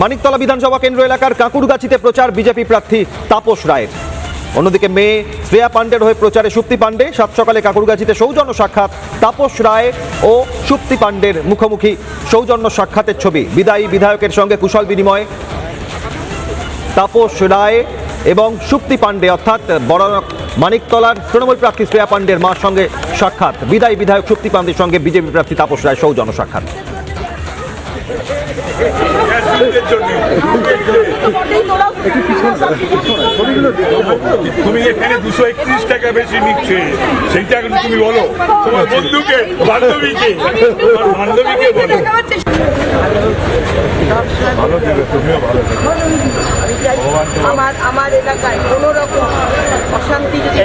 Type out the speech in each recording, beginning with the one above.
মানিকতলা বিধানসভা কেন্দ্র এলাকার কাঁকুরগাছিতে প্রচার বিজেপি প্রার্থী তাপস রায়ের। অন্যদিকে মেয়ে শ্রেয়া পাণ্ডের হয়ে প্রচারে সুপ্তি পাণ্ডে। সাত সকালে কাঁকুরগাছিতে সৌজন্য সাক্ষাৎ তাপস রায় ও সুপ্তি পাণ্ডের মুখোমুখি সৌজন্য সাক্ষাতের ছবি। বিদায়ী বিধায়কের সঙ্গে কুশল বিনিময় তাপস রায় এবং সুপ্তি পাণ্ডে অর্থাৎ বড় মানিকতলার তৃণমূল প্রার্থী শ্রেয়া পাণ্ডের মার সঙ্গে সাক্ষাৎ। বিদায়ী বিধায়ক সুপ্তি পাণ্ডের সঙ্গে বিজেপি প্রার্থী তাপস রায় সৌজন্য সাক্ষাৎ। তুমি এখানে 231 টাকা বেশি নিচ্ছে, সেইটা তুমি বলো তোমার বন্ধুকে, বান্ধবীকে বলো। ভালো থেকে তুমিও ভালো থেকো। আমার এলাকায় কোন রকম অশান্তি যদি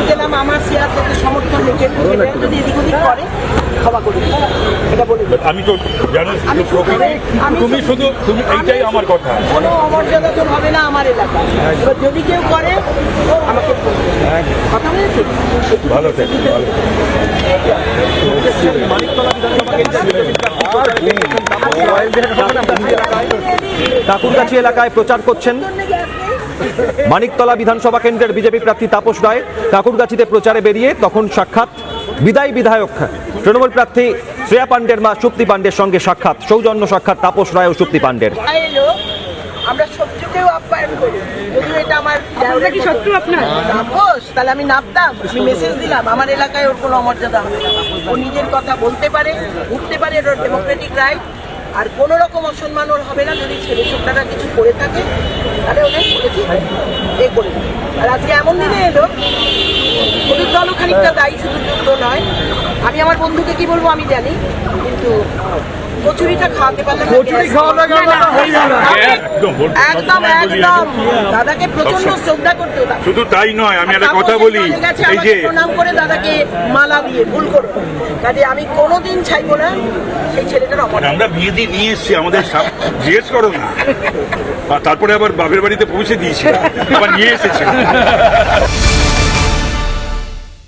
গেলাম আমার শেয়ার থেকে সমর্থন যদি এদিক ওদিক করে ক্ষমা করে এটা বলে আমি তো জানো তুমি শুধু তুমি এইটাই আমার কথা। কোনো অমর্যাদা তো হবে না আমার এলাকায়। এবার যদি কেউ করে আমাকে কথা বলেছি ভালো থেকে কাঁকুরগাছি এলাকায় প্রচার করছেন মানিকতলা বিধানসভা কেন্দ্রের বিজেপি প্রার্থী তাপস রায়। কাঁকুরগাছিতে প্রচারে বেরিয়ে তখন সাক্ষাৎ বিদায়ী বিধায়ক তৃণমূল প্রার্থী শ্রেয়া পাণ্ডের মা সুপ্তি পাণ্ডের সঙ্গে সাক্ষাৎ। সৌজন্য সাক্ষাৎ তাপস রায় ও সুপ্তি পাণ্ডের। আমরা শত্রুকেও আপ্যায়ন করি, যদিও এটা আমার কি শত্রু আপনার তাপস, তাহলে আমি নামতাম, আমি মেসেজ দিলাম আমার এলাকায় ওর কোনো অমর্যাদা হবে না। ও নিজের কথা বলতে পারে, উঠতে পারে, ওর ডেমোক্রেটিক রাইট। আর কোনো রকম অসম্মান ওর হবে না। যদি ছেলে ছোটরা কিছু করে থাকে তাহলে ওদের করেছি এ করে। আর আজকে এমন দিনে এলো ওদের দলও খানিকটা দায়ী, শুধু যুদ্ধ নয়। আমি আমার বন্ধুকে কি বলবো আমি জানি, কিন্তু কচুরিটা খাওয়াতে পারলে একদম একদম দাদাকে প্রচন্ড শ্রদ্ধা করতে হতো। শুধু তাই নয়, আমি একটা কথা বলি, এই যে প্রণাম করে দাদাকে মালা দিয়ে ভুল করো, কাজে আমি কোনোদিন চাইবো না সেই ছেলেটার অপরাধ। আমরা বিয়ে দিয়ে নিয়ে এসছি, আমাদের জিজ্ঞেস করো না। তারপরে আবার বাপের বাড়িতে পৌঁছে দিয়েছি, আবার নিয়ে এসেছি।